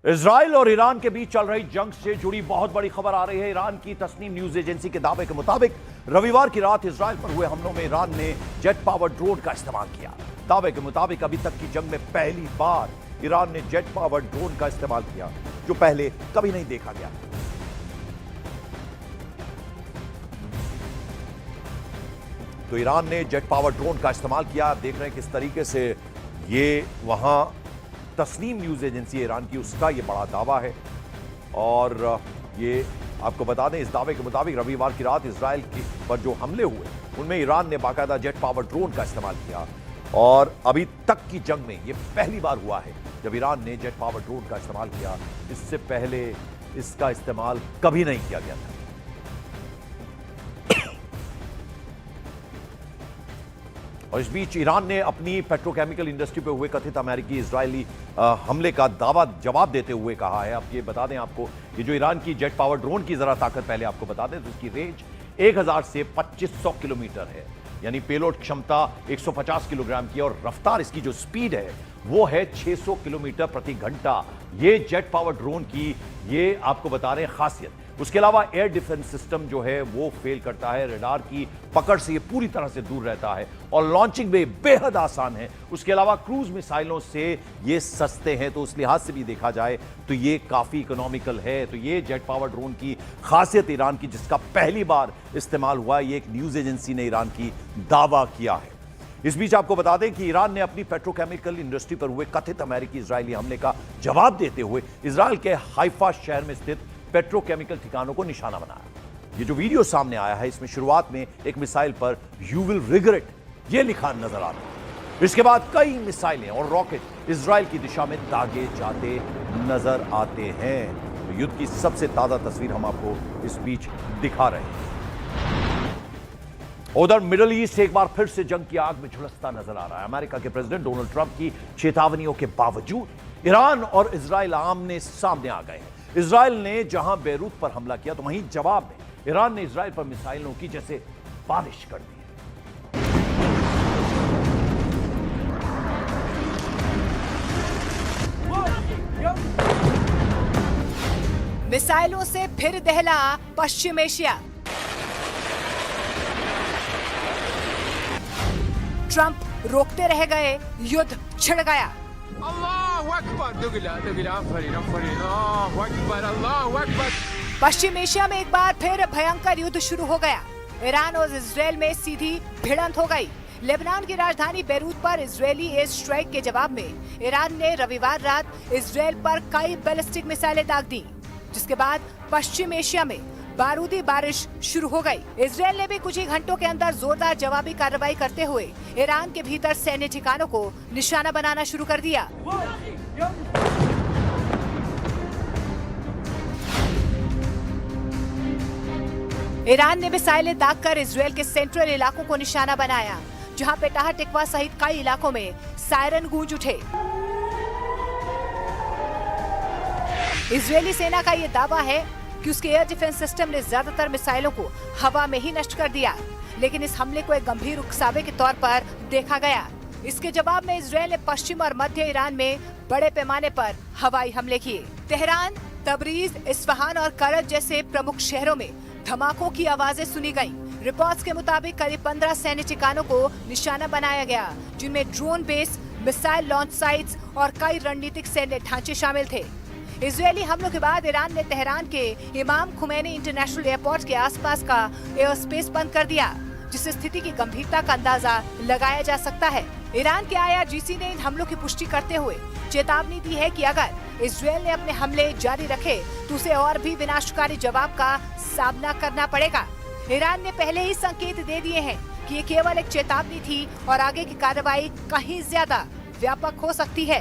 Israel और Iran के बीच चल रही जंग से जुड़ी बहुत बड़ी खबर आ रही है। ईरान की तस्नीम न्यूज एजेंसी के दावे के मुताबिक रविवार की रात इजराइल पर हुए हमलों में ईरान ने जेट पावर ड्रोन का इस्तेमाल किया। दावे के मुताबिक अभी तक की जंग में पहली बार ईरान ने जेट पावर ड्रोन का इस्तेमाल किया, जो पहले कभी नहीं देखा गया। तो ईरान ने जेट पावर ड्रोन का इस्तेमाल किया। आप देख रहे हैं किस तरीके से ये वहां तस्नीम न्यूज एजेंसी ईरान की, उसका ये बड़ा दावा है। और ये आपको बता दें, इस दावे के मुताबिक रविवार की रात इजराइल की पर जो हमले हुए उनमें ईरान ने बाकायदा जेट पावर ड्रोन का इस्तेमाल किया। और अभी तक की जंग में ये पहली बार हुआ है जब ईरान ने जेट पावर ड्रोन का इस्तेमाल किया। इससे पहले इसका इस्तेमाल कभी नहीं किया गया था। और इस बीच ईरान ने अपनी पेट्रोकेमिकल इंडस्ट्री पे हुए कथित अमेरिकी इजरायली हमले का जवाब देते हुए कहा है। अब ये बता दें आपको, ये जो ईरान की जेट पावर ड्रोन की जरा ताकत पहले आपको बता दें, तो इसकी रेंज 1000 से 2500 किलोमीटर है, यानी पेलोड क्षमता 150 किलोग्राम की, और रफ्तार इसकी जो स्पीड है वो है 600 किलोमीटर प्रति घंटा। ये जेट पावर ड्रोन की ये आपको बता रहे हैं खासियत। उसके अलावा एयर डिफेंस सिस्टम जो है वो फेल करता है, रडार की पकड़ से ये पूरी तरह से दूर रहता है, और लॉन्चिंग में बेहद आसान है। उसके अलावा क्रूज मिसाइलों से ये सस्ते हैं, तो उस लिहाज से भी देखा जाए तो ये काफी इकोनॉमिकल है। तो ये जेट पावर ड्रोन की खासियत ईरान की, जिसका पहली बार इस्तेमाल हुआ, ये एक न्यूज एजेंसी ने ईरान की दावा किया है। इस बीच आपको बता दें कि ईरान ने अपनी पेट्रोकेमिकल इंडस्ट्री पर हुए कथित अमेरिकी इजरायली हमले का जवाब देते हुए इजराइल के हाइफा शहर में स्थित पेट्रोकेमिकल ठिकानों को निशाना बनाया। ये जो वीडियो सामने आया है, इसमें शुरुआत में एक मिसाइल पर यू विल रिग्रेट ये लिखा नजर आता है। इसके बाद कई मिसाइलें और रॉकेट इजराइल की दिशा में दागे जाते नजर आते हैं। तो युद्ध की सबसे ताजा तस्वीर हम आपको इस बीच दिखा रहे हैं। उधर मिडल ईस्ट एक बार फिर से जंग की आग में झुलसता नजर आ रहा है। अमेरिका के प्रेसिडेंट डोनाल्ड ट्रंप की चेतावनियों के बावजूद ईरान और इजराइल आमने सामने आ गए हैं। इजराइल ने जहां बेरूत पर हमला किया, तो वहीं जवाब में ईरान ने इजराइल पर मिसाइलों की जैसे बारिश कर दी। मिसाइलों से फिर दहला पश्चिम एशिया। ट्रंप रोकते रह गए, युद्ध छिड़ गया। पश्चिम एशिया में एक बार फिर भयंकर युद्ध शुरू हो गया। ईरान और इजराइल में सीधी भिड़ंत हो गई। लेबनान की राजधानी बेरूत पर इजरायली एयर स्ट्राइक के जवाब में ईरान ने रविवार रात इजराइल पर कई बैलिस्टिक मिसाइलें दाग दी, जिसके बाद पश्चिम एशिया में बारूदी बारिश शुरू हो गई। इजराइल ने भी कुछ ही घंटों के अंदर जोरदार जवाबी कार्रवाई करते हुए ईरान के भीतर सैन्य ठिकानों को निशाना बनाना शुरू कर दिया। ईरान ने मिसाइलें दागकर इजराइल के सेंट्रल इलाकों को निशाना बनाया, जहां पेटाह टिकवा सहित कई इलाकों में सायरन गूंज उठे। इजरायली सेना का ये दावा है कि उसके एयर डिफेंस सिस्टम ने ज्यादातर मिसाइलों को हवा में ही नष्ट कर दिया, लेकिन इस हमले को एक गंभीर उकसावे के तौर पर देखा गया। इसके जवाब में इजरायल ने पश्चिम और मध्य ईरान में बड़े पैमाने पर हवाई हमले किए। तेहरान, तबरीज, इस्फहान और करज जैसे प्रमुख शहरों में धमाकों की आवाजें सुनी गयी। रिपोर्ट्स के मुताबिक करीब 15 सैन्य ठिकानों को निशाना बनाया गया, जिनमें drone base, missile launch sites और कई रणनीतिक सैन्य ढांचे शामिल थे। इजरायली हमलों के बाद ईरान ने तेहरान के इमाम खुमैनी इंटरनेशनल एयरपोर्ट के आसपास का एयर स्पेस बंद कर दिया, जिससे स्थिति की गंभीरता का अंदाजा लगाया जा सकता है। ईरान के IRGC ने इन हमलों की पुष्टि करते हुए चेतावनी दी है कि अगर इजरायल ने अपने हमले जारी रखे तो उसे और भी विनाशकारी जवाब का सामना करना पड़ेगा। ईरान ने पहले ही संकेत दे दिए हैं कि ये केवल एक चेतावनी थी और आगे की कार्रवाई कहीं ज्यादा व्यापक हो सकती है।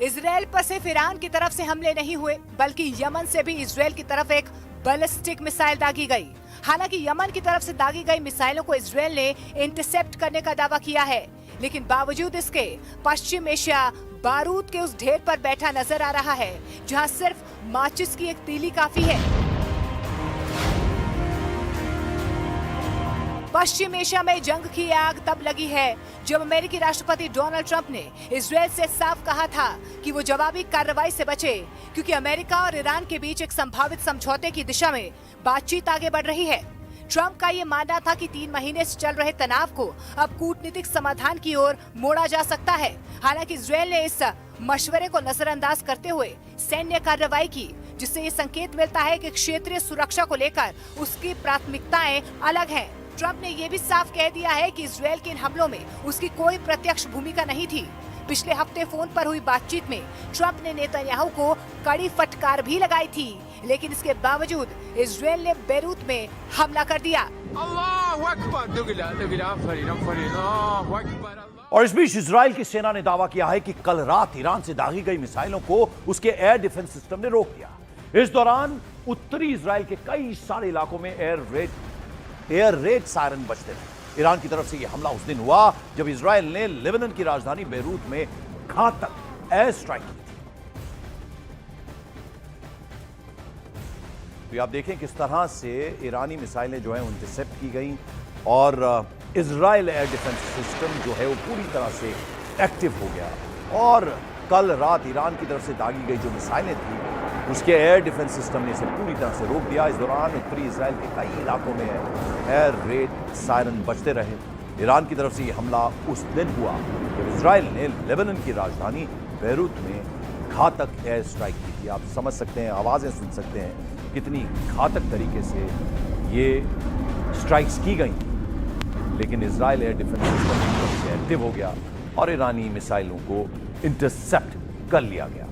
इजराइल पर सिर्फ ईरान की तरफ से हमले नहीं हुए, बल्कि यमन से भी इजराइल की तरफ एक बैलिस्टिक मिसाइल दागी गई। हालांकि यमन की तरफ से दागी गई मिसाइलों को इजरायल ने इंटरसेप्ट करने का दावा किया है, लेकिन बावजूद इसके पश्चिम एशिया बारूद के उस ढेर पर बैठा नजर आ रहा है जहां सिर्फ माचिस की एक तीली काफी है। पश्चिम एशिया में जंग की आग तब लगी है जब अमेरिकी राष्ट्रपति डोनाल्ड ट्रंप ने इजरायल से साफ कहा था कि वो जवाबी कार्रवाई से बचे, क्योंकि अमेरिका और ईरान के बीच एक संभावित समझौते की दिशा में बातचीत आगे बढ़ रही है। ट्रंप का ये मानना था कि 3 महीने से चल रहे तनाव को अब कूटनीतिक समाधान की ओर मोड़ा जा सकता है। हालांकि इजरायल ने इस मशवरे को नजरअंदाज करते हुए सैन्य कार्रवाई की, जिससे ये संकेत मिलता है कि क्षेत्रीय सुरक्षा को लेकर उसकी प्राथमिकताएं अलग हैं। ट्रंप ने ये भी साफ कह दिया है कि इजरायल के इन हमलों में उसकी कोई प्रत्यक्ष भूमिका नहीं थी। पिछले हफ्ते फोन पर हुई बातचीत में ट्रंप ने नेतन्याहू को कड़ी फटकार भी लगाई थी, लेकिन इसके बावजूद इजरायल ने बेरूत में हमला कर दिया। और इस बीच इजरायल की सेना ने दावा किया है कि कल रात ईरान से दागी गई मिसाइलों को उसके एयर डिफेंस सिस्टम ने रोक दिया। इस दौरान उत्तरी इजरायल के कई सारे इलाकों में एयर रेड सायरन बजते रहे। ईरान की तरफ से यह हमला उस दिन हुआ जब इजरायल ने लेबनान की राजधानी बेरूत में घातक एयर स्ट्राइक की थी। तो आप देखें किस तरह से ईरानी मिसाइलें जो है इंटरसेप्ट की गई और इजरायल एयर डिफेंस सिस्टम जो है वो पूरी तरह से एक्टिव हो गया। और कल रात ईरान की तरफ से दागी गई जो मिसाइलें थी उसके एयर डिफेंस सिस्टम ने इसे पूरी तरह से रोक दिया। इस दौरान उत्तरी इजरायल के कई इलाकों में एयर रेड सायरन बजते रहे। ईरान की तरफ से यह हमला उस दिन हुआ जब इजरायल ने लेबनान की राजधानी बेरूत में घातक एयर स्ट्राइक की थी। आप समझ सकते हैं, आवाज़ें सुन सकते हैं कितनी घातक तरीके से ये स्ट्राइक्स की गई थी। लेकिन इजरायल एयर डिफेंस सिस्टम एकदम से एक्टिव हो गया और ईरानी मिसाइलों को इंटरसेप्ट कर लिया गया।